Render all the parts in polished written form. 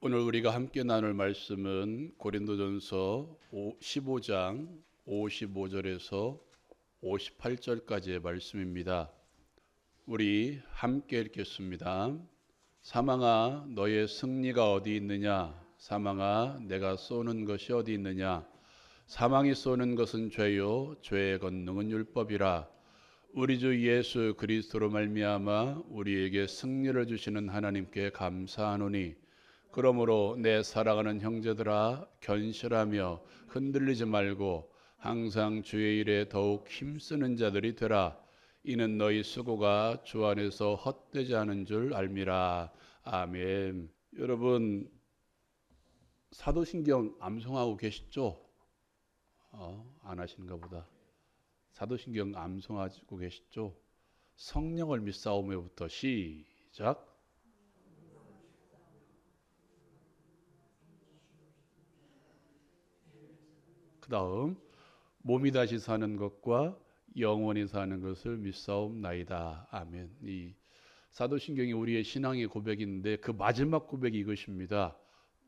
오늘 우리가 함께 나눌 말씀은 고린도전서 15장 55절에서 58절까지의 말씀입니다. 우리 함께 읽겠습니다. 사망아 너의 승리가 어디 있느냐? 사망아 내가 쏘는 것이 어디 있느냐? 사망이 쏘는 것은 죄요 죄의 권능은 율법이라. 우리 주 예수 그리스도로 말미암아 우리에게 승리를 주시는 하나님께 감사하노니 그러므로 내 사랑하는 형제들아 견실하며 흔들리지 말고 항상 주의 일에 더욱 힘쓰는 자들이 되라. 이는 너희 수고가 주 안에서 헛되지 않은 줄 알미라. 아멘. 여러분 사도신경 암송하고 계시죠? 안 하시는가 보다. 사도신경 암송하고 계시죠? 성령을 믿사오며부터 시작. 그 다음 몸이 다시 사는 것과 영원히 사는 것을 믿사옵나이다. 아멘. 이 사도신경이 우리의 신앙의 고백인데 그 마지막 고백이 이것입니다.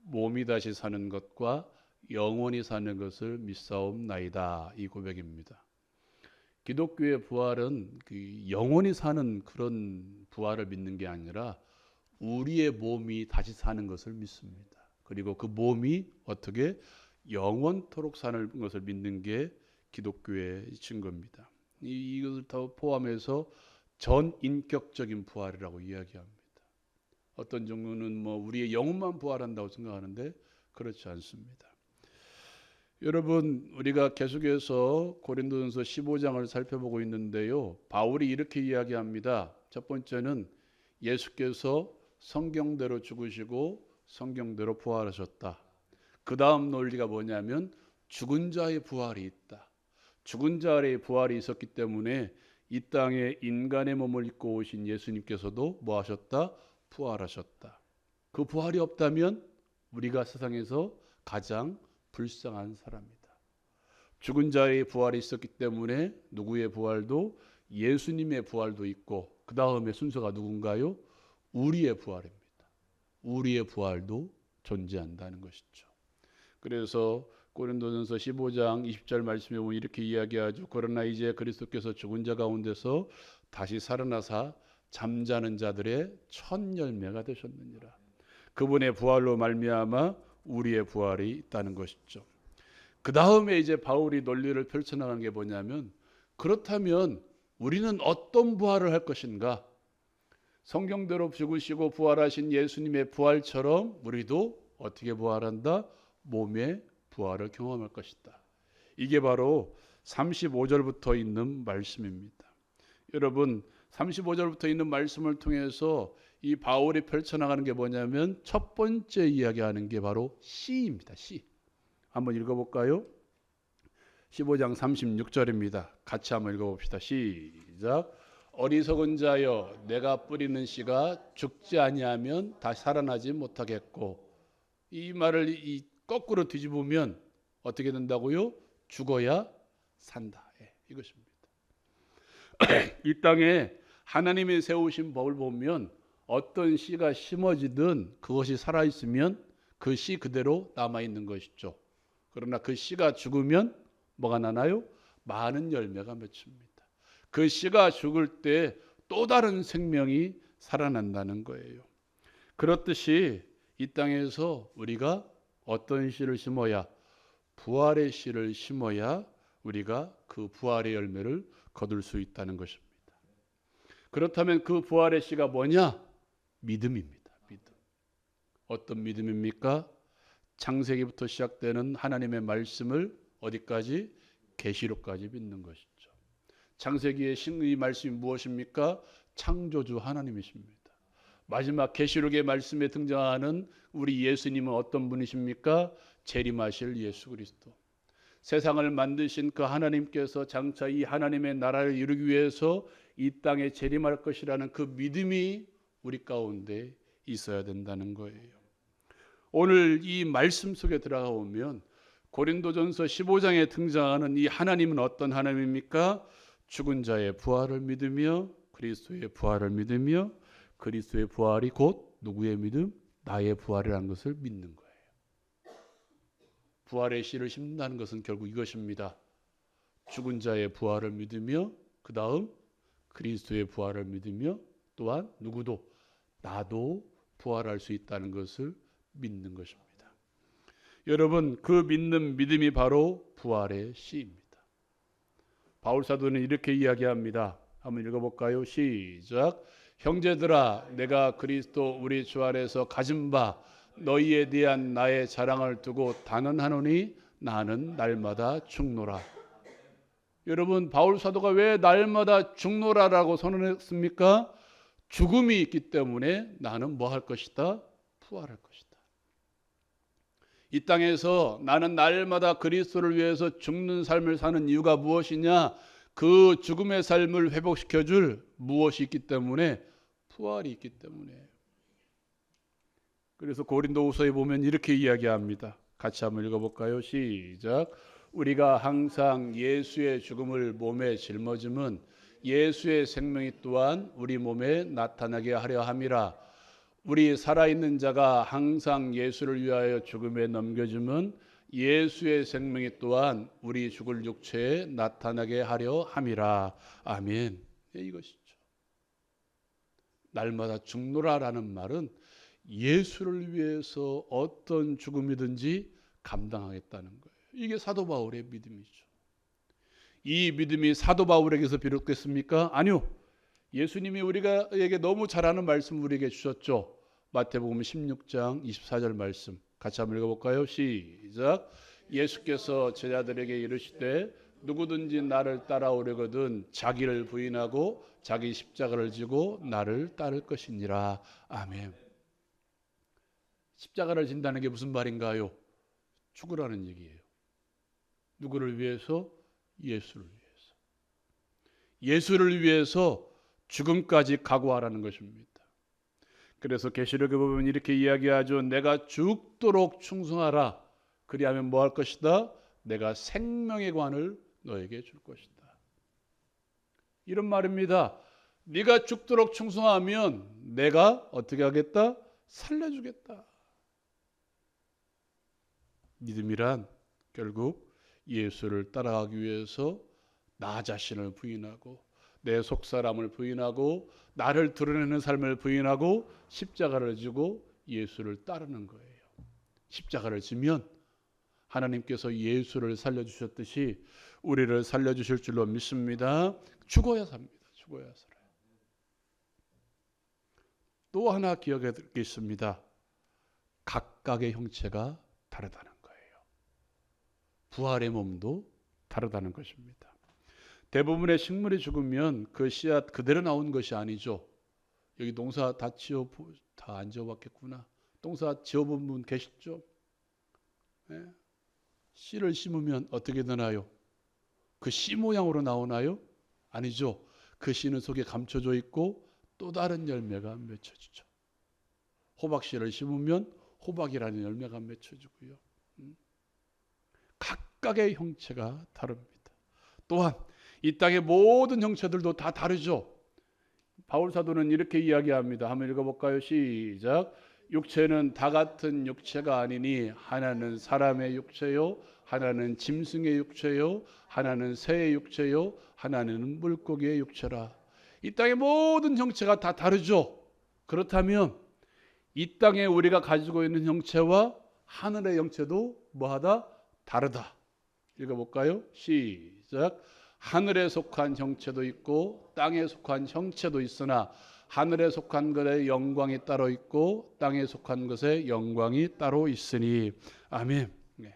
몸이 다시 사는 것과 영원히 사는 것을 믿사옵나이다. 이 고백입니다. 기독교의 부활은 그 영원히 사는 그런 부활을 믿는 게 아니라 우리의 몸이 다시 사는 것을 믿습니다. 그리고 그 몸이 어떻게 영원토록 사는 것을 믿는 게 기독교의 증거입니다. 이것을 더 포함해서 전인격적인 부활이라고 이야기합니다. 어떤 종류는 우리의 영혼만 부활한다고 생각하는데 그렇지 않습니다. 여러분 우리가 계속해서 고린도전서 15장을 살펴보고 있는데요. 바울이 이렇게 이야기합니다. 첫 번째는 예수께서 성경대로 죽으시고 성경대로 부활하셨다. 그 다음 논리가 뭐냐면 죽은 자의 부활이 있다. 죽은 자의 부활이 있었기 때문에 이 땅에 인간의 몸을 입고 오신 예수님께서도 뭐 하셨다? 부활하셨다. 그 부활이 없다면 우리가 세상에서 가장 불쌍한 사람이다. 죽은 자의 부활이 있었기 때문에 누구의 부활도 예수님의 부활도 있고 그 다음에 순서가 누군가요? 우리의 부활입니다. 우리의 부활도 존재한다는 것이죠. 그래서 고린도전서 15장 20절 말씀에 보면 이렇게 이야기하죠. 그러나 이제 그리스도께서 죽은 자 가운데서 다시 살아나사 잠자는 자들의 첫 열매가 되셨느니라. 그분의 부활로 말미암아 우리의 부활이 있다는 것이죠. 그 다음에 이제 바울이 논리를 펼쳐나가는 게 뭐냐면 그렇다면 우리는 어떤 부활을 할 것인가? 성경대로 죽으시고 부활하신 예수님의 부활처럼 우리도 어떻게 부활한다? 몸의 부활을 경험할 것이다. 이게 바로 35절부터 있는 말씀입니다. 여러분 35절부터 있는 말씀을 통해서 이 바울이 펼쳐나가는 게 뭐냐면 첫 번째 이야기하는 게 바로 시입니다. 시. 한번 읽어볼까요? 15장 36절입니다. 같이 한번 읽어봅시다. 시작. 어리석은 자여 내가 뿌리는 씨가 죽지 아니하면 다시 살아나지 못하겠고. 이 말을 거꾸로 뒤집으면 어떻게 된다고요? 죽어야 산다. 이것입니다. 이 땅에 하나님이 세우신 법을 보면 어떤 씨가 심어지든 그것이 살아있으면 그 씨 그대로 남아있는 것이죠. 그러나 그 씨가 죽으면 뭐가 나나요? 많은 열매가 맺힙니다. 그 씨가 죽을 때 또 다른 생명이 살아난다는 거예요. 그렇듯이 이 땅에서 우리가 어떤 씨를 심어야 부활의 씨를 심어야 우리가 그 부활의 열매를 거둘 수 있다는 것입니다. 그렇다면 그 부활의 씨가 뭐냐? 믿음입니다. 믿음. 어떤 믿음입니까? 창세기부터 시작되는 하나님의 말씀을 어디까지? 계시록까지 믿는 것이죠. 창세기의 이 말씀이 무엇입니까? 창조주 하나님이십니다. 마지막 계시록의 말씀에 등장하는 우리 예수님은 어떤 분이십니까? 재림하실 예수 그리스도. 세상을 만드신 그 하나님께서 장차 이 하나님의 나라를 이루기 위해서 이 땅에 재림할 것이라는 그 믿음이 우리 가운데 있어야 된다는 거예요. 오늘 이 말씀 속에 들어가 보면 고린도전서 15장에 등장하는 이 하나님은 어떤 하나님입니까? 죽은 자의 부활을 믿으며 그리스도의 부활을 믿으며 그리스도의 부활이 곧 누구의 믿음? 나의 부활이라는 것을 믿는 거예요. 부활의 씨를 심는다는 것은 결국 이것입니다. 죽은 자의 부활을 믿으며 그 다음 그리스도의 부활을 믿으며 또한 누구도 나도 부활할 수 있다는 것을 믿는 것입니다. 여러분, 그 믿는 믿음이 바로 부활의 씨입니다. 바울 사도는 이렇게 이야기합니다. 한번 읽어볼까요? 시작. 형제들아, 내가 그리스도 우리 주 안에서 가진 바 너희에 대한 나의 자랑을 두고 단언하노니 나는 날마다 죽노라. 여러분, 바울 사도가 왜 날마다 죽노라라고 선언했습니까? 죽음이 있기 때문에 나는 뭐 할 것이다? 부활할 것이다. 이 땅에서 나는 날마다 그리스도를 위해서 죽는 삶을 사는 이유가 무엇이냐? 그 죽음의 삶을 회복시켜줄 무엇이 있기 때문에? 부활이 있기 때문에. 그래서 고린도후서에 보면 이렇게 이야기합니다. 같이 한번 읽어볼까요? 시작. 우리가 항상 예수의 죽음을 몸에 짊어짐은 예수의 생명이 또한 우리 몸에 나타나게 하려 함이라. 우리 살아있는 자가 항상 예수를 위하여 죽음에 넘겨짐은 예수의 생명이 또한 우리 죽을 육체에 나타나게 하려 함이라. 아멘. 이것이죠. 날마다 죽노라라는 말은 예수를 위해서 어떤 죽음이든지 감당하겠다는 거예요. 이게 사도 바울의 믿음이죠. 이 믿음이 사도 바울에게서 비롯됐습니까? 아니요. 예수님이 우리에게 너무 잘 아는 말씀 우리에게 주셨죠. 마태복음 16장 24절 말씀 같이 한번 읽어볼까요? 시작. 예수께서 제자들에게 이르시되 누구든지 나를 따라오려거든 자기를 부인하고 자기 십자가를 지고 나를 따를 것이니라. 아멘. 십자가를 진다는 게 무슨 말인가요? 죽으라는 얘기예요. 누구를 위해서? 예수를 위해서. 예수를 위해서 죽음까지 각오하라는 것입니다. 그래서 계시록에 보면 이렇게 이야기하죠. 내가 죽도록 충성하라. 그리하면 뭐 할 것이다? 내가 생명의 관을 너에게 줄 것이다. 이런 말입니다. 네가 죽도록 충성하면 내가 어떻게 하겠다? 살려주겠다. 믿음이란 결국 예수를 따라가기 위해서 나 자신을 부인하고 내 속사람을 부인하고 나를 드러내는 삶을 부인하고 십자가를 지고 예수를 따르는 거예요. 십자가를 지면 하나님께서 예수를 살려주셨듯이 우리를 살려주실 줄로 믿습니다. 죽어야 삽니다. 죽어야 살아요. 또 하나 기억해 두겠습니다. 각각의 형체가 다르다는 거예요. 부활의 몸도 다르다는 것입니다. 대부분의 식물이 죽으면 그 씨앗 그대로 나온 것이 아니죠. 여기 농사 다 안 지어봤겠구나. 농사 지어본 분 계시죠? 네. 씨를 심으면 어떻게 되나요? 그 씨 모양으로 나오나요? 아니죠. 그 씨는 속에 감춰져 있고 또 다른 열매가 맺혀지죠. 호박씨를 심으면 호박이라는 열매가 맺혀지고요. 각각의 형체가 다릅니다. 또한 이 땅의 모든 형체들도 다 다르죠. 바울 사도는 이렇게 이야기합니다. 한번 읽어볼까요? 시작. 육체는 다 같은 육체가 아니니 하나는 사람의 육체요, 하나는 짐승의 육체요, 하나는 새의 육체요, 하나는 물고기의 육체라. 이 땅의 모든 형체가 다 다르죠. 그렇다면 이 땅에 우리가 가지고 있는 형체와 하늘의 형체도 뭐하다? 다르다. 읽어볼까요? 시작. 하늘에 속한 형체도 있고 땅에 속한 형체도 있으나 하늘에 속한 것의 영광이 따로 있고 땅에 속한 것의 영광이 따로 있으니. 아멘. 네.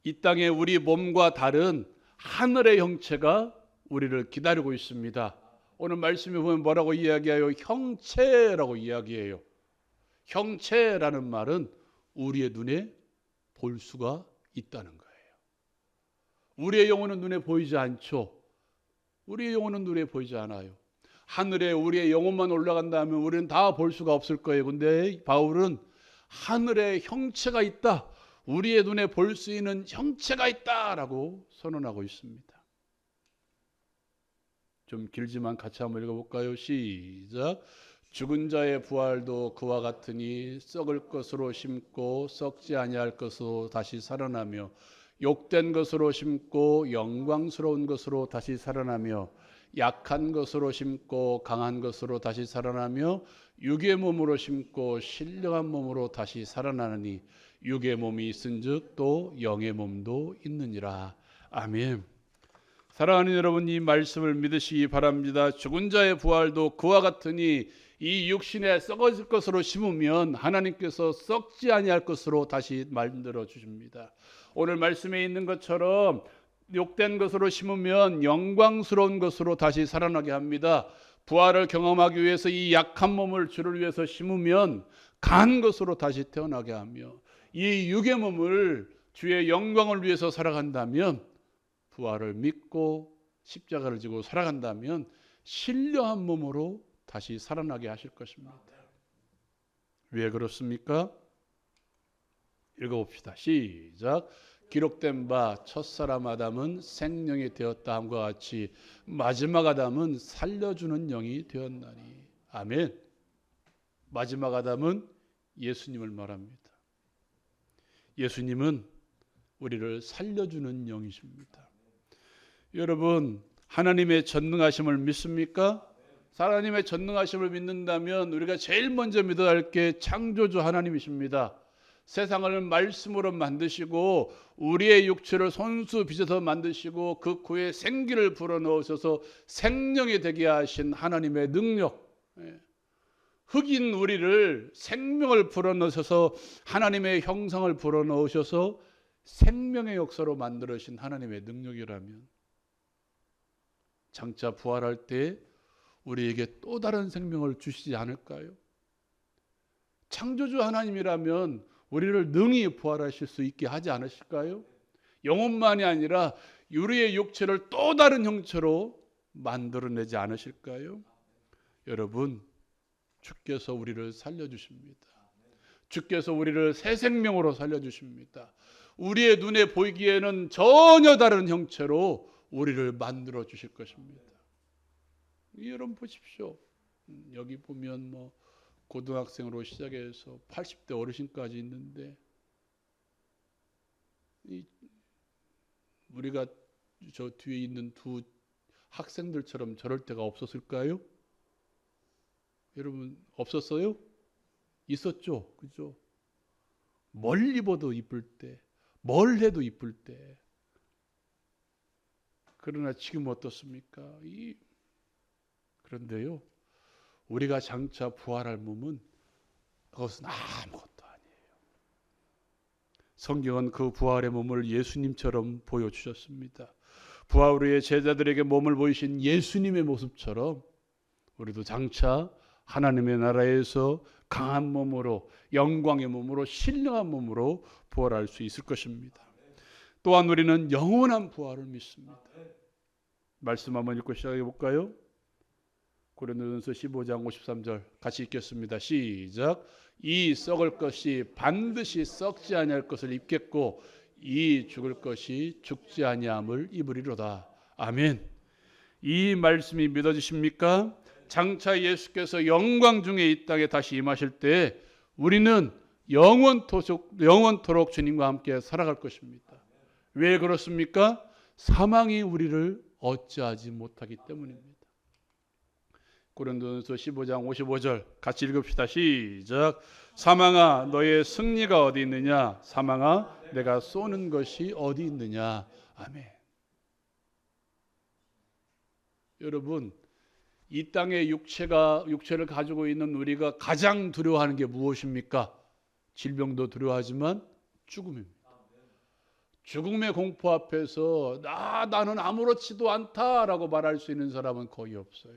이 땅에 우리 몸과 다른 하늘의 형체가 우리를 기다리고 있습니다. 오늘 말씀에 보면 뭐라고 이야기해요? 형체라고 이야기해요. 형체라는 말은 우리의 눈에 볼 수가 있다는 거예요. 우리의 영혼은 눈에 보이지 않죠. 우리의 영혼은 눈에 보이지 않아요. 하늘에 우리의 영혼만 올라간다면 우리는 다 볼 수가 없을 거예요. 근데 바울은 하늘에 형체가 있다. 우리의 눈에 볼 수 있는 형체가 있다라고 선언하고 있습니다. 좀 길지만 같이 한번 읽어볼까요? 시작. 죽은 자의 부활도 그와 같으니 썩을 것으로 심고 썩지 아니할 것으로 다시 살아나며 욕된 것으로 심고 영광스러운 것으로 다시 살아나며 약한 것으로 심고 강한 것으로 다시 살아나며 육의 몸으로 심고 신령한 몸으로 다시 살아나느니 육의 몸이 있은즉 또 영의 몸도 있느니라. 아멘. 사랑하는 여러분, 이 말씀을 믿으시기 바랍니다. 죽은 자의 부활도 그와 같으니 이 육신에 썩어질 것으로 심으면 하나님께서 썩지 아니할 것으로 다시 만들어 주십니다. 오늘 말씀에 있는 것처럼 욕된 것으로 심으면 영광스러운 것으로 다시 살아나게 합니다. 부활을 경험하기 위해서 이 약한 몸을 주를 위해서 심으면 강한 것으로 다시 태어나게 하며 이 육의 몸을 주의 영광을 위해서 살아간다면, 부활을 믿고 십자가를 지고 살아간다면 신령한 몸으로 다시 살아나게 하실 것입니다. 왜 그렇습니까? 읽어봅시다. 시작. 기록된 바 첫사람 아담은 생명이 되었다 함과 같이 마지막 아담은 살려주는 영이 되었나니. 아멘. 마지막 아담은 예수님을 말합니다. 예수님은 우리를 살려주는 영이십니다. 여러분, 하나님의 전능하심을 믿습니까? 하나님의 전능하심을 믿는다면 우리가 제일 먼저 믿어야 할 게 창조주 하나님이십니다. 세상을 말씀으로 만드시고 우리의 육체를 손수 빚어서 만드시고 그 코에 생기를 불어넣으셔서 생명이 되게 하신 하나님의 능력, 흙인 우리를 생명을 불어넣으셔서 하나님의 형상을 불어넣으셔서 생명의 역사로 만들으신 하나님의 능력이라면 장차 부활할 때 우리에게 또 다른 생명을 주시지 않을까요? 창조주 하나님이라면 우리를 능히 부활하실 수 있게 하지 않으실까요? 영혼만이 아니라 우리의 육체를 또 다른 형체로 만들어내지 않으실까요? 여러분, 주께서 우리를 살려주십니다. 주께서 우리를 새 생명으로 살려주십니다. 우리의 눈에 보이기에는 전혀 다른 형체로 우리를 만들어 주실 것입니다. 여러분 보십시오. 여기 보면 뭐 고등학생으로 시작해서 80대 어르신까지 있는데, 우리가 저 뒤에 있는 두 학생들처럼 저럴 때가 없었을까요? 여러분 없었어요? 있었죠, 그죠? 뭘 입어도 이쁠 때, 뭘 해도 이쁠 때. 그러나 지금 어떻습니까? 그런데요, 우리가 장차 부활할 몸은 그것은 아무것도 아니에요. 성경은 그 부활의 몸을 예수님처럼 보여주셨습니다. 부활 후에 제자들에게 몸을 보이신 예수님의 모습처럼 우리도 장차 하나님의 나라에서 강한 몸으로, 영광의 몸으로, 신령한 몸으로 부활할 수 있을 것입니다. 또한 우리는 영원한 부활을 믿습니다. 말씀 한번 읽고 시작해 볼까요? 고린도전서 15장 53절 같이 읽겠습니다. 시작. 이 썩을 것이 반드시 썩지 아니할 것을 입겠고 이 죽을 것이 죽지 아니함을 입으리로다. 아멘. 이 말씀이 믿어지십니까? 장차 예수께서 영광 중에 이 땅에 다시 임하실 때 우리는 영원토록 주님과 함께 살아갈 것입니다. 왜 그렇습니까? 사망이 우리를 어찌하지 못하기 때문입니다. 고린도전서 15장 55절 같이 읽읍시다. 시작. 사망아 너의 승리가 어디 있느냐? 사망아 내가 쏘는 것이 어디 있느냐? 아멘. 여러분, 이 땅의 육체를 가지고 있는 우리가 가장 두려워하는 게 무엇입니까? 질병도 두려워하지만 죽음입니다. 죽음의 공포 앞에서 나는 아무렇지도 않다라고 말할 수 있는 사람은 거의 없어요.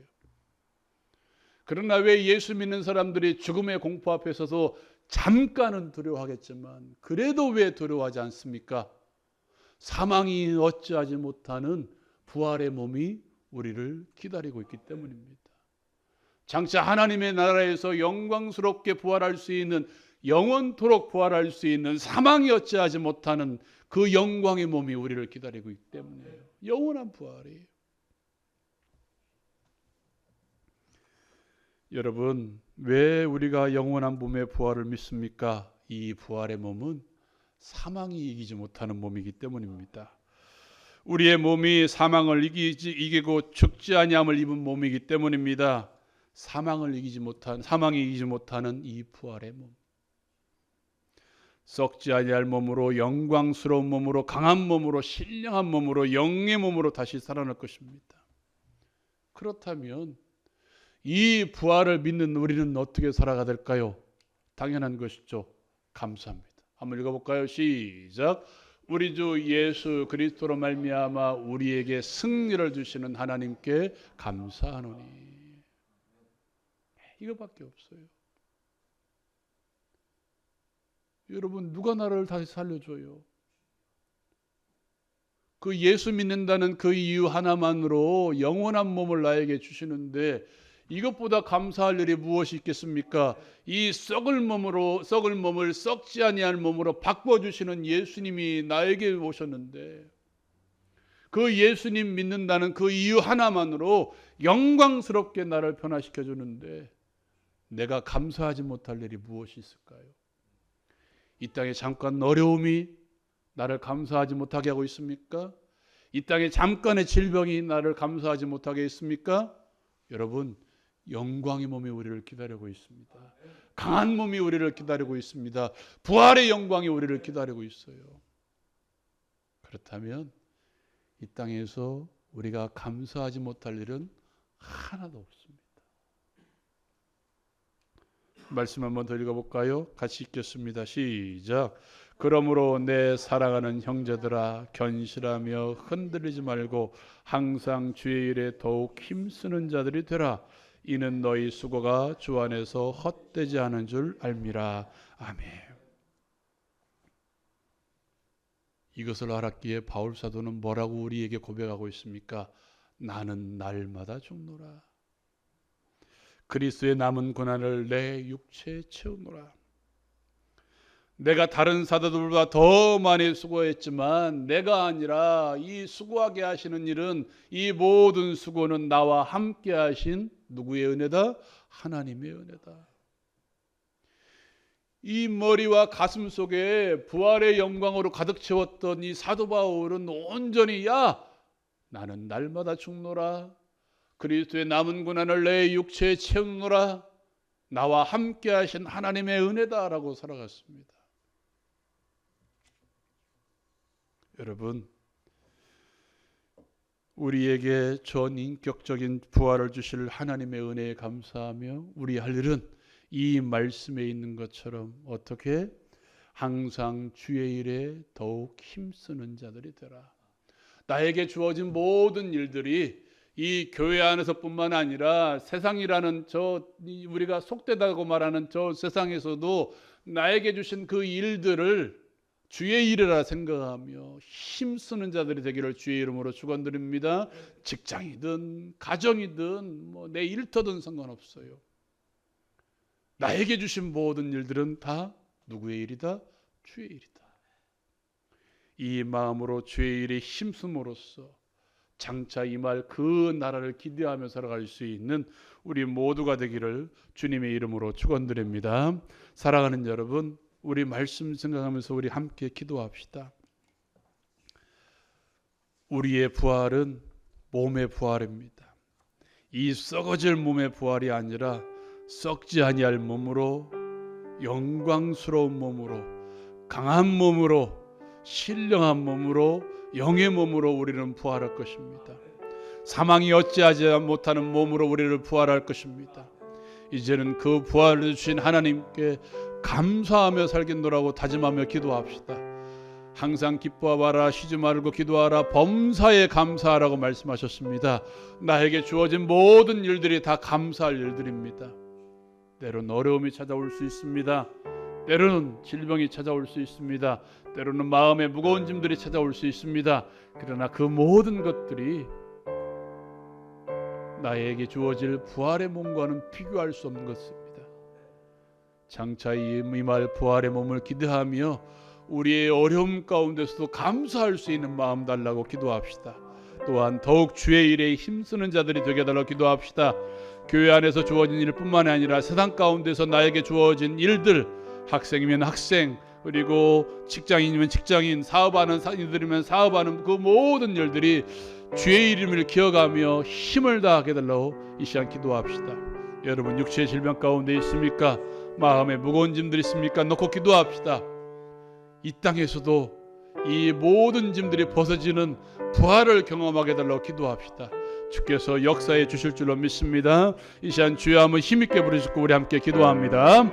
그러나 왜 예수 믿는 사람들이 죽음의 공포 앞에서도 잠깐은 두려워하겠지만 그래도 왜 두려워하지 않습니까? 사망이 어찌하지 못하는 부활의 몸이 우리를 기다리고 있기 때문입니다. 장차 하나님의 나라에서 영광스럽게 부활할 수 있는, 영원토록 부활할 수 있는, 사망이 어찌하지 못하는 그 영광의 몸이 우리를 기다리고 있기 때문이에요. 영원한 부활이에요. 여러분, 왜 우리가 영원한 몸의 부활을 믿습니까? 이 부활의 몸은 사망이 이기지 못하는 몸이기 때문입니다. 우리의 몸이 사망을 이기고 죽지 아니함을 입은 몸이기 때문입니다. 사망이 이기지 못하는 이 부활의 몸, 썩지 아니할 몸으로, 영광스러운 몸으로, 강한 몸으로, 신령한 몸으로, 영의 몸으로 다시 살아날 것입니다. 그렇다면 이 부활을 믿는 우리는 어떻게 살아가야 될까요? 당연한 것이죠. 감사합니다. 한번 읽어볼까요? 시작. 우리 주 예수 그리스도로 말미암아 우리에게 승리를 주시는 하나님께 감사하노니. 이거밖에 없어요. 여러분, 누가 나를 다시 살려줘요? 그 예수 믿는다는 그 이유 하나만으로 영원한 몸을 나에게 주시는데 이것보다 감사할 일이 무엇이 있겠습니까? 이 썩을 몸을 썩지 아니할 몸으로 바꿔주시는 예수님이 나에게 오셨는데 그 예수님 믿는다는 그 이유 하나만으로 영광스럽게 나를 변화시켜 주는데 내가 감사하지 못할 일이 무엇이 있을까요? 이 땅에 잠깐 어려움이 나를 감사하지 못하게 하고 있습니까? 이 땅에 잠깐의 질병이 나를 감사하지 못하게 했습니까? 여러분, 영광의 몸이 우리를 기다리고 있습니다. 강한 몸이 우리를 기다리고 있습니다. 부활의 영광이 우리를 기다리고 있어요. 그렇다면 이 땅에서 우리가 감사하지 못할 일은 하나도 없습니다. 말씀 한번 더 읽어볼까요? 같이 읽겠습니다. 시작. 그러므로 내 사랑하는 형제들아, 견실하며 흔들리지 말고 항상 주의 일에 더욱 힘쓰는 자들이 되라. 이는 너희 수고가 주 안에서 헛되지 않은 줄 알미라. 아멘. 이것을 알았기에 바울 사도는 뭐라고 우리에게 고백하고 있습니까? 나는 날마다 죽노라. 그리스도의 남은 고난을 내 육체에 채우노라. 내가 다른 사도들보다 더 많이 수고했지만 내가 아니라 이 수고하게 하시는 일은, 이 모든 수고는 나와 함께 하신 누구의 은혜다? 하나님의 은혜다. 이 머리와 가슴 속에 부활의 영광으로 가득 채웠던 이 사도 바울은 온전히 나는 날마다 죽노라. 그리스도의 남은 고난을 내 육체에 채우노라. 나와 함께 하신 하나님의 은혜다라고 살아갔습니다. 여러분, 우리에게 전인격적인 부활을 주실 하나님의 은혜에 감사하며 우리 할 일은 이 말씀에 있는 것처럼 어떻게 항상 주의 일에 더욱 힘쓰는 자들이 되라. 나에게 주어진 모든 일들이 이 교회 안에서뿐만 아니라 세상이라는 우리가 속되다고 말하는 저 세상에서도 나에게 주신 그 일들을 주의 일이라 생각하며 힘쓰는 자들이 되기를 주의 이름으로 축원드립니다. 직장이든 가정이든 내 일터든 상관없어요. 나에게 주신 모든 일들은 다 누구의 일이다? 주의 일이다. 이 마음으로 주의 일에 힘쓰므로써 장차 임할 그 나라를 기대하며 살아갈 수 있는 우리 모두가 되기를 주님의 이름으로 축원드립니다. 사랑하는 여러분, 우리 말씀 생각하면서 우리 함께 기도합시다. 우리의 부활은 몸의 부활입니다. 이 썩어질 몸의 부활이 아니라 썩지 아니할 몸으로, 영광스러운 몸으로, 강한 몸으로, 신령한 몸으로, 영의 몸으로 우리는 부활할 것입니다. 사망이 어찌하지 못하는 몸으로 우리를 부활할 것입니다. 이제는 그 부활을 주신 하나님께 감사하며 살겠노라고 다짐하며 기도합시다. 항상 기뻐하라, 쉬지 말고 기도하라, 범사에 감사하라고 말씀하셨습니다. 나에게 주어진 모든 일들이 다 감사할 일들입니다. 때로는 어려움이 찾아올 수 있습니다. 때로는 질병이 찾아올 수 있습니다. 때로는 마음의 무거운 짐들이 찾아올 수 있습니다. 그러나 그 모든 것들이 나에게 주어질 부활의 몸과는 비교할 수 없는 것입니다. 장차 임할 부활의 몸을 기대하며 우리의 어려움 가운데서도 감사할 수 있는 마음 달라고 기도합시다. 또한 더욱 주의 일에 힘쓰는 자들이 되게 달라고 기도합시다. 교회 안에서 주어진 일뿐만 아니라 세상 가운데서 나에게 주어진 일들, 학생이면 학생, 그리고 직장인이면 직장인, 사업하는 이들이면 사업하는 그 모든 일들이 주의 이름을 기억하며 힘을 다하게 달라고 이 시간 기도합시다. 여러분 육체의 질병 가운데 있습니까? 마음에 무거운 짐들 있습니까? 놓고 기도합시다. 이 땅에서도 이 모든 짐들이 벗어지는 부활을 경험하게 달라고 기도합시다. 주께서 역사해 주실 줄로 믿습니다. 이 시간 주여 한번 힘있게 부르시고 우리 함께 기도합니다.